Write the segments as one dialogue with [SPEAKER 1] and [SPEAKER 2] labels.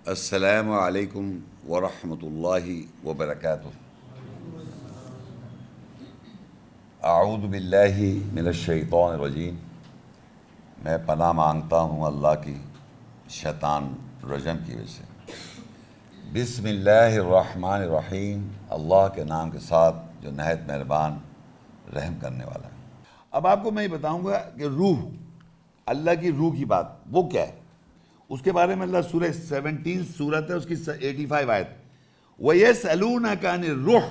[SPEAKER 1] السلام علیکم ورحمۃ اللہ وبرکاتہ۔ اعوذ باللہ من الشیطان الرجیم۔ میں پناہ مانگتا ہوں اللہ کی شیطان رجم کی وجہ سے۔ بسم اللہ الرحمن الرحیم، اللہ کے نام کے ساتھ جو نہایت مہربان رحم کرنے والا ہے۔ اب آپ کو میں یہ بتاؤں گا کہ روح، اللہ کی روح کی بات وہ کیا ہے، اس کے بارے میں اللہ سورہ 17 سورت ہے، اس کی 85 آیت۔ وَيَسْأَلُونَكَ عَنِ الرُّوحِ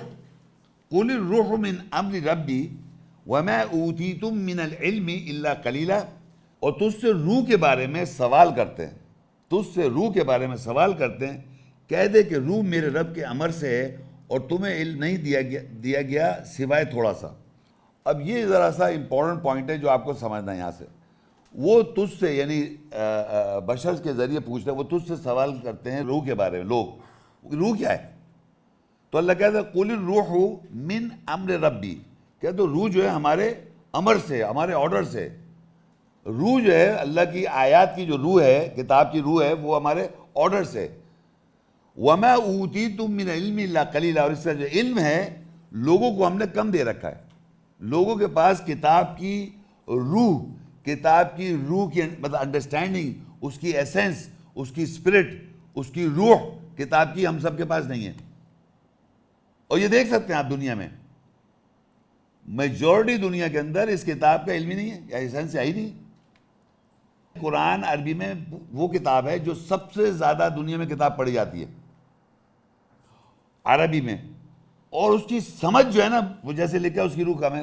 [SPEAKER 1] قُلِ الرُّوحُ مِنْ أَمْرِ رَبِّي وَمَا أُوتِيتُم مِّنَ الْعِلْمِ إِلَّا قَلِيلًا۔ اور تجھ سے روح کے بارے میں سوال کرتے ہیں، تجھ سے روح کے بارے میں سوال کرتے ہیں، کہہ دے کہ روح میرے رب کے امر سے ہے اور تمہیں علم نہیں دیا گیا سوائے تھوڑا سا۔ اب یہ ذرا سا امپورٹنٹ پوائنٹ ہے جو آپ کو سمجھنا ہے یہاں سے۔ وہ تجھ سے یعنی بشر کے ذریعے پوچھتے ہیں، وہ تجھ سے سوال کرتے ہیں روح کے بارے میں۔ لوگ روح کیا ہے؟ تو اللہ کہتا ہے قُلِ الرُّوحُ مِنْ أَمْرِ رَبِّي، کہتے تو روح جو ہے ہمارے امر سے، ہمارے آرڈر سے۔ روح جو ہے اللہ کی آیات کی جو روح ہے، کتاب کی روح ہے، وہ ہمارے آرڈر سے۔ وَمَا أُوتِيتُم مِّنَ الْعِلْمِ إِلَّا قَلِيلًا، اور اس کا جو علم ہے لوگوں کو ہم نے کم دے رکھا ہے۔ لوگوں کے پاس کتاب کی روح، کتاب کی روح کی مطلب انڈرسٹینڈنگ، اس کی ایسنس، اس کی اسپرٹ، اس کی روح کتاب کی ہم سب کے پاس نہیں ہے۔ اور یہ دیکھ سکتے ہیں آپ دنیا میں میجورٹی دنیا کے اندر اس کتاب کا علم ہی نہیں ہے، یا ایسنس ہے ہی نہیں۔ قرآن عربی میں وہ کتاب ہے جو سب سے زیادہ دنیا میں کتاب پڑھی جاتی ہے عربی میں، اور اس کی سمجھ جو ہے نا، وہ جیسے لکھا ہے اس کی روح کم ہے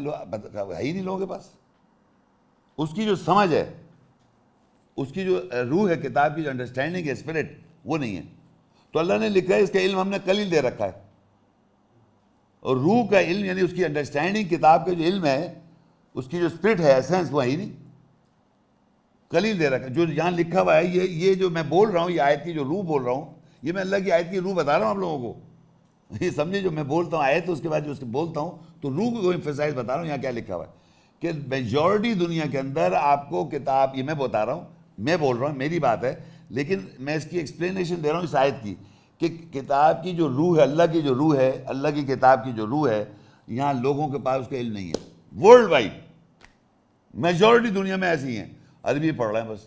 [SPEAKER 1] ہی نہیں لوگوں کے پاس۔ اس کی جو سمجھ ہے، اس کی جو روح ہے کتاب کی، جو انڈرسٹینڈنگ ہے، اسپرٹ، وہ نہیں ہے۔ تو اللہ نے لکھا ہے اس کا علم ہم نے قلیل دے رکھا ہے، اور روح کا علم یعنی اس کی انڈرسٹینڈنگ، کتاب کا جو علم ہے، اس کی جو اسپرٹ ہے، ایسنس، وہ ہے ہی نہیں، قلیل دے رکھا ہے۔ جو یہاں لکھا ہوا ہے، یہ جو میں بول رہا ہوں، یہ آیت کی جو روح بول رہا ہوں، یہ میں اللہ کی آیت کی روح بتا رہا ہوں آپ لوگوں کو۔ یہ سمجھے، جو میں بولتا ہوں آیت، اس کے بعد جو اس کے بولتا ہوں، تو روح کو ایمفیسائز بتا رہا ہوں، یہاں کیا لکھا ہوا ہے کہ میجورٹی دنیا کے اندر آپ کو کتاب، یہ میں بتا رہا ہوں، میں بول رہا ہوں، میری بات ہے، لیکن میں اس کی ایکسپلینیشن دے رہا ہوں اس آیت کی، کہ کتاب کی جو روح ہے، اللہ کی جو روح ہے، اللہ کی کتاب کی جو روح ہے، یہاں لوگوں کے پاس اس کا علم نہیں ہے۔ ورلڈ وائڈ میجورٹی دنیا میں ایسی ہیں، عربی پڑھ رہے ہیں، بس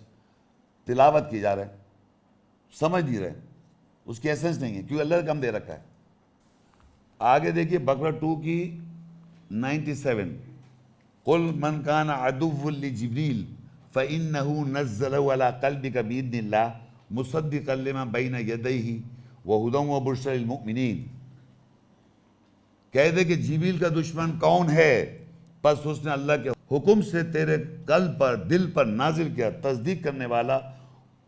[SPEAKER 1] تلاوت کی جا رہے ہیں، سمجھ نہیں رہے، اس کی ایسنس نہیں ہے، کیونکہ اللہ نے کم دے رکھا ہے۔ آگے دیکھیے بقرہ 2 کی 97۔ قُلْ مَنْ كَانَ عَدُوًّا لِجِبْرِيلَ فَإِنَّهُ نَزَّلَهُ عَلَىٰ قَلْبِكَ بِإِذْنِ اللَّهِ مُصَدِّقًا لِمَا بَيْنَ يَدَيْهِ وَهُدًى وَبُشْرًى لِلْمُؤْمِنِينَ۔ کہہ دے کہ جبریل کا دشمن کون ہے، پس اس نے اللہ کے حکم سے تیرے قلب پر، دل پر نازل کیا، تصدیق کرنے والا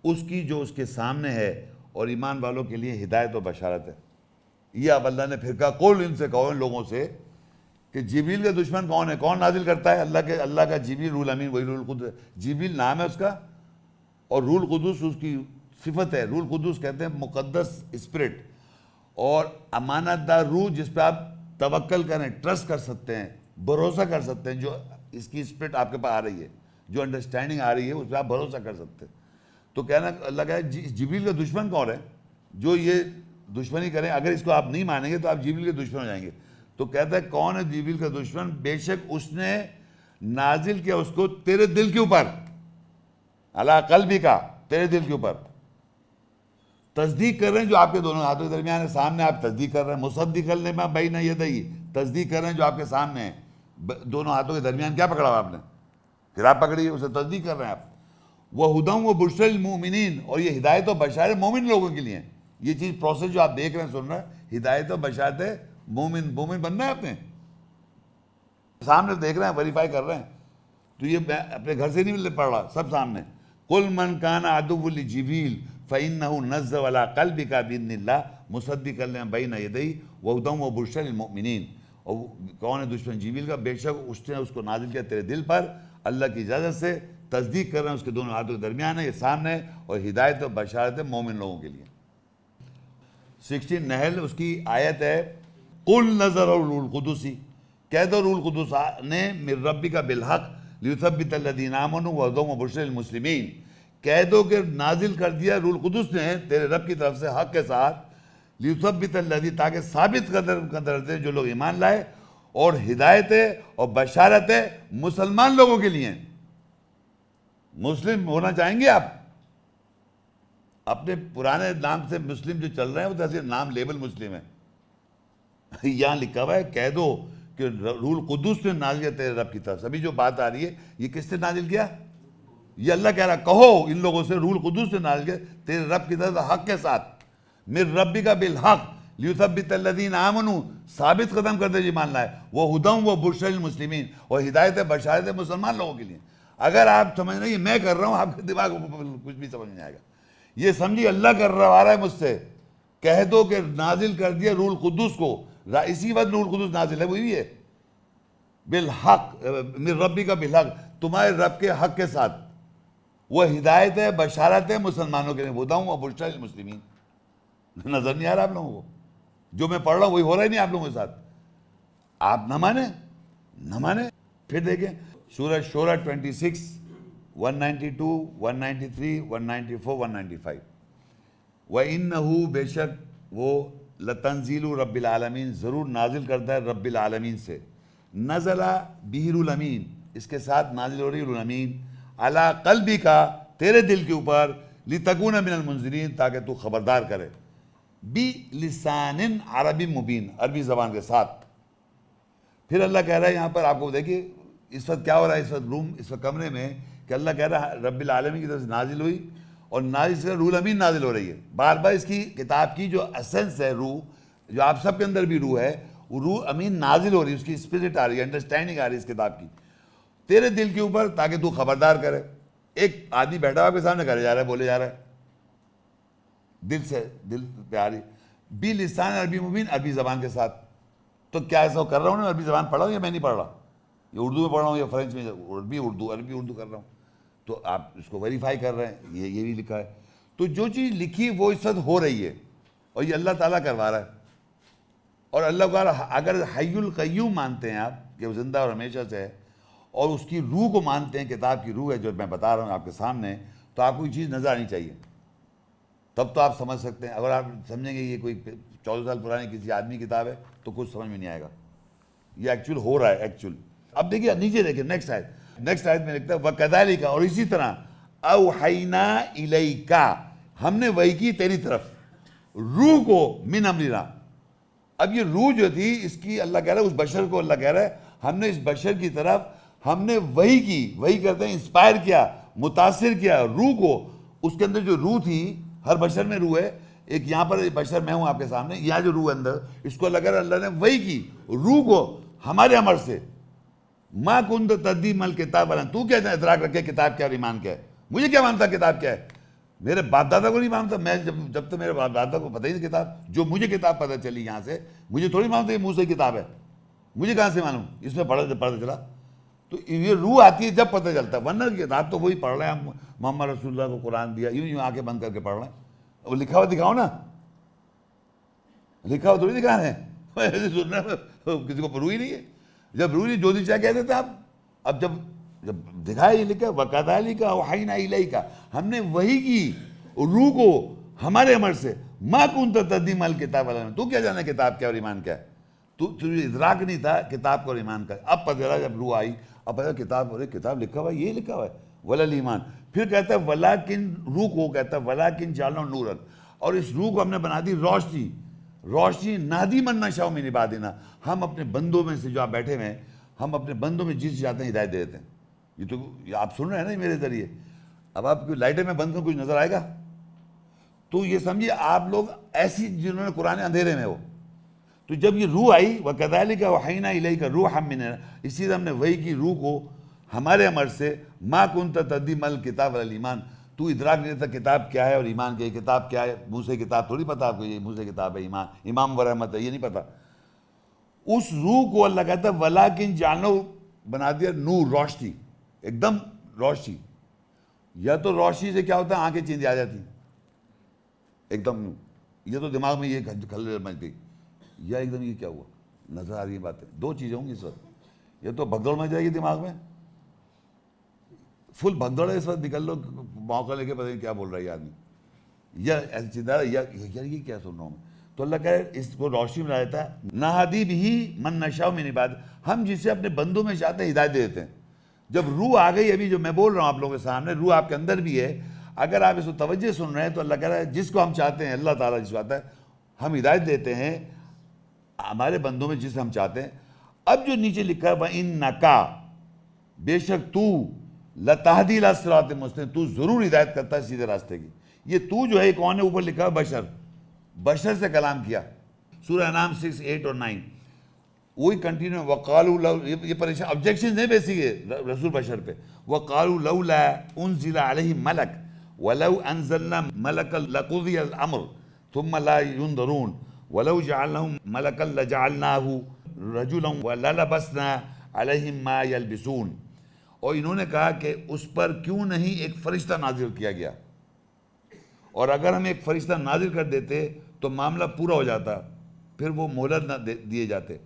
[SPEAKER 1] اس کی جو اس کے سامنے ہے، اور ایمان والوں کے لیے ہدایت و بشارت ہے۔ یہ اب اللہ نے پھر کہا قول، ان سے کہو، ان لوگوں سے، کہ جبریل کا دشمن کون ہے، کون نازل کرتا ہے؟ اللہ کا جبریل، روح الامین، وہی روح القدس۔ جبریل نام ہے اس کا، اور روح القدس اس کی صفت ہے۔ روح القدس کہتے ہیں مقدس اسپرٹ، اور امانت دار روح، جس پہ آپ توکل کریں، ٹرسٹ کر سکتے ہیں، بھروسہ کر سکتے ہیں۔ جو اس کی اسپرٹ آپ کے پاس آ رہی ہے، جو انڈرسٹینڈنگ آ رہی ہے، اس پہ آپ بھروسہ کر سکتے ہیں۔ تو کہنا اللہ کا جبریل کا دشمن کون ہے جو یہ دشمنی کریں؟ اگر اس کو آپ نہیں مانیں گے تو آپ جبریل کے دشمن ہو جائیں گے۔ تو کہتا ہے کون ہے جبریل کا دشمن؟ بے شک اس نے نازل کیا اس کو تیرے دل کے اوپر، علی قلبک، تیرے دل کے اوپر۔ تصدیق کر رہے ہیں جو آپ کے دونوں ہاتھوں کے درمیان ہے، سامنے آپ تصدیق کر رہے ہیں۔ مصدقا لما بین یدیہ، تصدیق کر رہے ہیں جو آپ کے سامنے ہے، دونوں ہاتھوں کے درمیان کیا پکڑا ہوا آپ نے؟ کتاب پکڑی ہے، اسے تصدیق کر رہے ہیں آپ۔ وَہُدًى وَبُشْرًى لِلْمُؤْمِنِينَ، اور یہ ہدایت و بشارت مومن لوگوں کے لیے ہیں۔ یہ چیز پروسیس جو آپ دیکھ رہے ہیں، سن رہے ہیں، ہدایت و بشارت ہے مومن بننا ہے آپ نے، سامنے دیکھ رہے ہیں، ویریفائی کر رہے ہیں۔ تو یہ میں اپنے گھر سے نہیں پڑھ رہا، سب سامنے۔ قُلْ مَنْ كَانَ عَدُوًّا لِجِبْرِيلَ فَإِنَّهُ نَزَّلَ عَلَىٰ قَلْبِكَ بِإِذْنِ اللَّهِ مُصَدِّقًا لِمَا بَيْنَ يَدَيْهِ وَهُدًى وَبُشْرًى لِلْمُؤْمِنِينَ۔ اور کون ہے دشمن جبریل کا؟ بے شک اس نے اس کو نازل کیا تیرے دل پر اللہ کی اجازت سے، تصدیق کر رہے ہیں، اس کے دونوں ہاتھوں کے درمیان ہے، یہ سامنے ہے، اور ہدایت و بشارت ہے مومن لوگوں کے لیے۔ 16 نحل اس کی آیت ہے، قُلْ نَزَلَ الروح القدس، کہہ دو روح القدس نے من ربک بالحق لیثبت الذین آمنوا وہدی وبشری للمسلمین، کہہ دو کہ نازل کر دیا روح القدس نے تیرے رب کی طرف سے حق کے ساتھ، لیثبت الذی، تاکہ ثابت قدر دے جو لوگ ایمان لائے، اور ہدایت اور بشارت مسلمان لوگوں کے لیے۔ مسلم ہونا چاہیں گے آپ؟ اپنے پرانے نام سے مسلم جو چل رہے ہیں وہ تو صرف نام لیبل مسلم ہے۔ یہاں لکھا ہوا ہے کہہ دو کہ روح القدس نے نازل کیا تیرے رب کی طرف سے۔ ابھی جو بات آ رہی ہے یہ کس نے نازل کیا؟ یہ اللہ کہہ رہا کہو ان لوگوں سے روح القدس نے نازل کیا تیرے رب کی طرف سے حق کے ساتھ، من ربک بالحق لیثبت الذین آمنوا، ثابت قدم کر دے جو ایمان لائے، وہ ہدی و بشری للمسلمین، اور ہدایت بشارت مسلمان لوگوں کے لیے۔ اگر آپ سمجھ رہے ہیں میں کر رہا ہوں، آپ کے دماغ میں کچھ بھی سمجھ نہیں آئے گا۔ یہ سمجھیے اللہ کر رہا ہے مجھ سے، کہہ دو کہ نازل کر دیا روح القدس کو، اسی وقت روح القدس نازل ہے، وہی ہے بالحق، من ربک بالحق، تمہارے رب کے حق کے ساتھ، وہ ہدایت ہے بشارت ہے مسلمانوں کے لیے، ہدی و بشری للمسلمین۔ نظر نہیں آ رہا آپ لوگوں کو؟ جو میں پڑھ رہا ہوں وہی ہو رہا ہی نہیں آپ لوگوں کے ساتھ۔ آپ نہ مانیں۔ پھر دیکھیں سورہ شورى 26 192 193 194 195، وَإِنَّهُ، بے شک وہ، لَتَنزِيلُ رَبِّ الْعَالَمِينَ، ضرور نازل کرتا ہے رب العالمین سے، نزل بِهِ روح الامین، اس کے ساتھ نازل ہو رہی روح الامین، علی قلبک، تیرے دل کے اوپر، لتکون من المنذرین، تاکہ تو خبردار کرے، بلسان عربی مبین، عربی زبان کے ساتھ۔ پھر اللہ کہہ رہا ہے یہاں پر، آپ کو دیکھیے اس وقت کیا ہو رہا ہے، اس وقت روم، اس وقت کمرے میں، کہ اللہ کہہ رہا ہے رب العالمین کی طرف سے نازل ہوئی، اور نازل سے روح الامین نازل ہو رہی ہے۔ بار بار اس کی کتاب کی جو اسنس ہے، روح جو آپ سب کے اندر بھی روح ہے، وہ روح امین نازل ہو رہی ہے، اس کی اسپرٹ آ رہی ہے، انڈرسٹینڈنگ آ رہی ہے اس کتاب کی تیرے دل کے اوپر، تاکہ تو خبردار کرے۔ ایک آدمی بیٹھا ہوا آپ کے سامنے کرے جا رہا ہے، بولے جا رہا ہے، دل سے، دل پہ آ رہی، بلسان عربی مبین، عربی زبان کے ساتھ۔ تو کیا ایسا کر رہا ہوں نا، عربی زبان پڑھ رہا ہوں یا میں نہیں پڑھ رہا، یا اردو میں پڑھ رہا ہوں یا فرینچ میں، عربی اردو کر رہا ہوں، تو آپ اس کو ویریفائی کر رہے ہیں، یہ بھی لکھا ہے۔ تو جو چیز لکھی وہ اس وقت ہو رہی ہے، اور یہ اللہ تعالیٰ کروا رہا ہے۔ اور اللہ کو اگر حی القیوم مانتے ہیں آپ کہ وہ زندہ اور ہمیشہ سے ہے، اور اس کی روح کو مانتے ہیں، کتاب کی روح ہے جو میں بتا رہا ہوں آپ کے سامنے، تو آپ کو یہ چیز نظر آنی چاہیے، تب تو آپ سمجھ سکتے ہیں۔ اگر آپ سمجھیں گے یہ کوئی 14 سال پرانی کسی آدمی کی کتاب ہے تو کچھ سمجھ میں نہیں آئے گا، یہ ایکچوئل ہو رہا ہے ایکچوئل۔ اب دیکھیے نیچے دیکھیں نیکسٹ آیت میں لکھتا ہے وَكَذَلِكَ، اور اسی طرح أَوْحَيْنَا إِلَيْكَ، ہم نے وحی کی تیری طرف، روح کو، من امرنا۔ اب یہ روح جو تھی اس کی اللہ کہہ رہا ہے، اس بشر کو اللہ کہہ رہا ہے ہم نے اس بشر کی طرف ہم نے وحی کی، وحی کرتے ہیں انسپائر کیا، متاثر کیا روح کو۔ اس کے اندر جو روح تھی، ہر بشر میں روح ہے، ایک یہاں پر بشر میں ہوں آپ کے سامنے، یہاں جو روح اندر، اس کو اللہ کہہ رہا ہے اللہ نے وحی کی روح کو ہمارے امر سے، ما کنت تدری ما الکتاب، تو کیا ادراک رکھے کتاب کیا اور ایمان کیا ہے؟ مجھے کیا مانتا کتاب کیا ہے؟ میرے باپ دادا کو نہیں مانتا، میں جب تک میرے باپ دادا کو پتہ ہی نہیں کتاب، جو مجھے کتاب پتہ چلی یہاں سے، مجھے تھوڑی مانتا یہ منہ سے کتاب ہے، مجھے کہاں سے معلوم، اس میں پڑھا چلا۔ تو یہ روح آتی ہے جب پتہ چلتا ہے، ورنہ کتاب تو وہی پڑھ رہے ہیں ہم، محمد رسول اللہ کو قرآن دیا، یوں آنکھیں بند کر کے پڑھ رہے ہیں، وہ لکھا ہوا دکھاؤ نا، لکھا ہوا تھوڑی دکھا رہے ہیں، ایسے سننا کسی کو روح ہی نہیں ہے، جب روح نہیں جو دی چاہ کہہ دیتے آپ، اب جب دکھایا یہ لکھا وَكَذَلِكَ أَوْحَيْنَا إِلَيْكَ، ہم نے وحی کی روح کو ہمارے امر سے، مَا كُنْتَ تَدْرِي مَا الْكِتَابُ وَلَا الْإِيمَانُ، تو کیا جانا کتاب کیا اور ایمان کیا ہے؟ تو ادراک نہیں تھا کتاب کا اور ایمان کا۔ اب پتہ چلا جب روح آئی، اب پتہ کتاب، اور کتاب لکھا ہوا ہے، یہ لکھا ہوا ہے وَلَا الْإِيمَانُ۔ پھر کہتا ہے وَلَٰكِن، روح کو کہتا ہے وَلَٰكِن جَعَلْنَاهُ نُورًا، اور اس روح کو ہم نے بنا دی روشنی، روشنی نَهْدِي مَن نَّشَاءُ مِنْ عِبَادِنَا، ہم اپنے بندوں میں سے جو آپ بیٹھے ہوئے ہیں، ہم اپنے بندوں میں جس چاہتے ہیں ہدایت دے دیتے ہیں۔ یہ تو آپ سن رہے ہیں نا میرے ذریعے، اب آپ کی لائٹیں میں بند کروں کچھ نظر آئے گا؟ تو یہ سمجھیے آپ لوگ ایسی جنہوں نے قرآن اندھیرے میں ہو، تو جب یہ روح آئی وَكَذَلِكَ أَوْحَيْنَا إِلَيْكَ رُوحًا مِّنْ أَمْرِنَا، اسی طرح ہم نے وحی کی روح کو ہمارے امر سے، مَا كُنْتَ تَدْرِي مَا الْكِتَابُ وَلَا الْإِيمَانُ، تو ادراک نہیں دیتا کتاب کیا ہے اور ایمان کیا ہے، کتاب کیا ہے، موسیٰ کی کتاب تھوڑی پتہ آپ کو، یہ موسیٰ کی کتاب ہے، امام و رحمت ہے، یہ نہیں پتہ۔ اس روح کو اللہ کہتا ہے وَلَٰكِن جَعَلْنَاهُ، بنا دیا نور، روشنی، ایک دم روشنی۔ یا تو روشنی سے کیا ہوتا ہے آنکھیں چیندی آ جاتی ایک دم، یہ تو دماغ میں یہ کھلے مچ گئی، یا ایک دم یہ کیا ہوا، نظر آ رہی ہے باتیں، دو چیزیں ہوں گی اس وقت، یا تو بھگدڑ مچ جائے گی دماغ میں، فل بھگدڑ ہے اس وقت، نکل لو موقع لے کے، پتہ نہیں کیا بول رہا ہے یہ آدمی، یا ایسی چیزیں یار یہ کیا سن رہا ہوں میں. تو اللہ کہے اس کو روشنی میں لاتا ہے. نہدی بھی من نشاء من عباد، ہم جسے اپنے بندوں میں چاہتے ہیں ہدایت دے دیتے ہیں. جب روح آ گئی، ابھی جو میں بول رہا ہوں آپ لوگوں کے سامنے، روح آپ کے اندر بھی ہے، اگر آپ اس کو توجہ سن رہے ہیں تو اللہ کہہ رہا ہے جس کو ہم چاہتے ہیں، اللہ تعالیٰ جس کو آتا ہے ہم ہدایت دیتے ہیں ہمارے بندوں میں جسے ہم چاہتے ہیں. اب جو نیچے لکھا ہے وَإِنَّكَ، بے شک تو، لَتَهْدِي إِلَىٰ صِرَاطٍ مُسْتَقِيمٍ، تو ضرور ہدایت کرتا ہے سیدھے راستے کی. یہ تو جو ہے کون ہے؟ اوپر لکھا ہے بشر، بشر سے کلام کیا. سورہ انعام 6، 8 اور 9 وہی کنٹینیو. وَقَالُوا لَوْ، یہ پریشان آبجیکشن نہیں بیسی ہے رسول بشر پہ. وَقَالُوا لَوْلَا أُنزِلَ عَلَيْهِ مَلَكٌ وَلَوْ أَنزَلْنَا مَلَكًا لَقُضِيَ الْأَمْرُ ثُمَّ لَا يُنظَرُونَ وَلَوْ جَعَلْنَاهُ مَلَكًا لَجَعَلْنَاهُ رَجُلًا وَلَلَبَسْنَا عَلَيْهِمْ مَا يَلْبِسُونَ. اور انہوں نے کہا کہ اس پر کیوں نہیں ایک فرشتہ نازل کیا گیا، اور اگر ہم ایک فرشتہ نازل کر دیتے تو معاملہ پورا ہو جاتا، پھر وہ مہلت نہ دیے جاتے.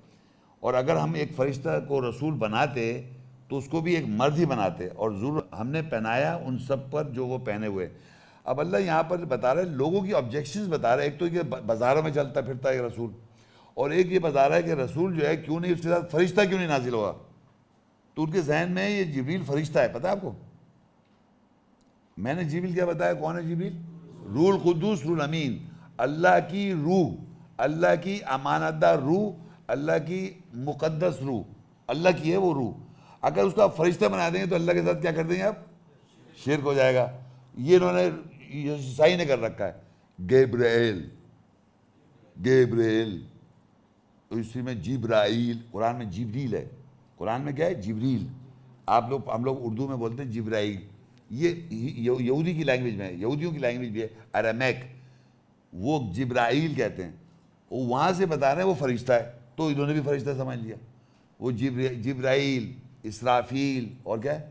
[SPEAKER 1] اور اگر ہم ایک فرشتہ کو رسول بناتے تو اس کو بھی ایک مرد ہی بناتے، اور ضرور ہم نے پہنایا ان سب پر جو وہ پہنے ہوئے. اب اللہ یہاں پر بتا رہا ہے، لوگوں کی آبجیکشنز بتا رہا ہے. ایک تو کہ بازاروں میں چلتا پھرتا ہے رسول، اور ایک یہ بتا رہا ہے کہ رسول جو ہے کیوں نہیں اس کے ساتھ فرشتہ کیوں نہیں نازل ہوا. تو ان کے ذہن میں یہ جبریل فرشتہ ہے. پتہ ہے آپ کو میں نے جبریل کیا بتایا؟ کون ہے جبریل؟ روح القدوس، روح الامین، اللہ کی روح، اللہ کی امانت دار روح، اللہ کی مقدس روح، اللہ کی ہے وہ روح. اگر اس کو آپ فرشتہ بنا دیں گے تو اللہ کے ساتھ کیا کر دیں گے آپ؟ شرک ہو جائے گا. یہ انہوں نے عیسائی نے کر رکھا ہے. گیبرائیل، گیبرائیل، اسی میں جبرائیل، قرآن میں جبریل ہے. قرآن میں کیا ہے؟ جبریل. ہم لوگ اردو میں بولتے ہیں جبرائیل. یہ یہودی کی لینگویج میں ہے، یہودیوں کی لینگویج بھی ہے ارمیک، وہ جبرائیل کہتے ہیں. وہ وہاں سے بتا رہے ہیں وہ فرشتہ ہے، تو انہوں نے بھی فرشتہ سمجھ لیا. وہ جبرائیل، اسرافیل، اور کیا ہے؟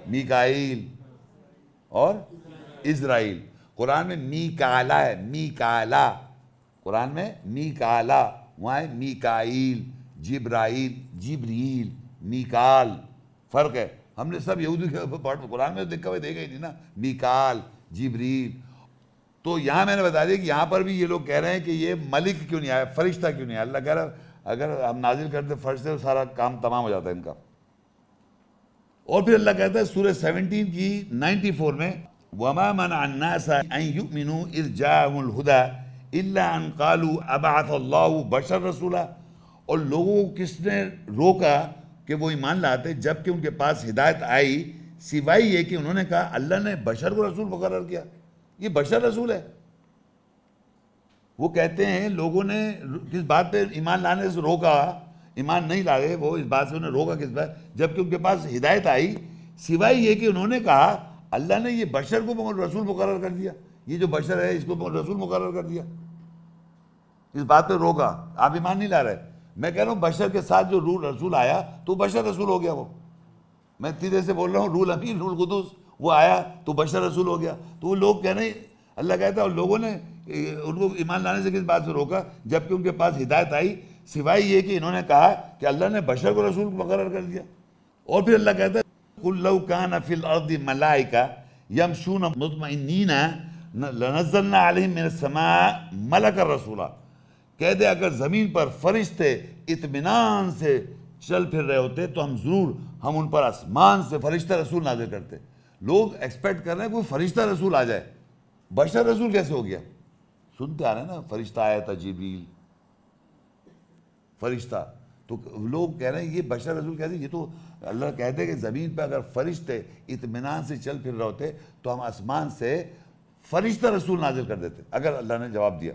[SPEAKER 1] میکائیل اور اسرائیل. قرآن میں میکالا ہے، میکالا، قرآن میں میکالا، وہاں ہے میکائیل، جبرائیل، جبریل، میکال. فرق ہے. ہم نے سب یہودی قرآن میں دیکھا ہوئے دیکھا ہی نہیں نا، میکال، جبریل. تو یہاں میں نے بتا دیا کہ یہاں پر بھی یہ لوگ کہہ رہے ہیں کہ یہ ملک کیوں نہیں آیا، فرشتہ کیوں نہیں آیا. اللہ کہہ رہا اگر ہم نازل کرتے فرشتے تو سارا کام تمام ہو جاتا ہے ان کا. اور پھر اللہ کہتا ہے سورہ 17 کی 94 میں وَمَا مَنَعَ النَّاسَ أَن يُؤْمِنُوا إِذْ جَاءَهُمُ الْهُدَىٰ إِلَّا أَن قَالُوا أَبَعَثَ اللَّهُ بَشَرًا رَسُولًا. اور لوگوں کو کس نے روکا کہ وہ ایمان لاتے جب کہ ان کے پاس ہدایت آئی، سوائے یہ کہ انہوں نے کہا اللہ نے بشر کو رسول مقرر کیا. یہ بشر رسول ہے. وہ کہتے ہیں لوگوں نے کس بات پہ ایمان لانے سے روکا، ایمان نہیں لائے وہ اس بات سے انہیں روکا کس بات، جب کہ ان کے پاس ہدایت آئی، سوائے یہ کہ انہوں نے کہا اللہ نے یہ بشر کو رسول مقرر کر دیا، یہ جو بشر ہے اس کو رسول مقرر کر دیا. اس بات پہ روکا، آپ ایمان نہیں لا رہے. میں کہہ رہا ہوں بشر کے ساتھ جو روح رسول آیا تو بشر رسول ہو گیا. وہ میں سیدھے سے بول رہا ہوں، روح الامین، روح القدس وہ آیا تو بشر رسول ہو گیا. تو وہ لوگ کہہ رہے ہیں، اللہ کہتا ہے اور لوگوں نے ان کو ایمان لانے سے کس بات سے روکا جب کہ ان کے پاس ہدایت آئی، سوائے یہ کہ انہوں نے کہا کہ اللہ نے بشر کو رسول مقرر کر دیا. اور پھر اللہ کہتا ہے قُل لَوْ كَانَ فِي الْأَرْضِ مَلَائِكَةٌ يَمْشُونَ مُطْمَئِنِّينَ لَنَزَّلْنَا عَلَيْهِم مِّنَ السَّمَاءِ مَلَكًا رَّسُولًا. کہہ دے اگر زمین پر فرشتے اطمینان سے چل پھر رہے ہوتے تو ہم ضرور ان پر آسمان سے فرشتہ رسول نازل کرتے. لوگ ایکسپیکٹ کر رہے ہیں کوئی فرشتہ رسول آ جائے، بشر رسول کیسے ہو گیا؟ سنتے آ رہے ہیں نا، فرشتہ آیا تھا جبریل، فرشتہ. تو لوگ کہہ رہے ہیں یہ بشر رسول کیسے؟ یہ تو اللہ کہتے ہیں کہ زمین پہ اگر فرشتے اطمینان سے چل پھر رہے ہوتے تو ہم آسمان سے فرشتہ رسول نازل کر دیتے، اگر اللہ نے جواب دیا.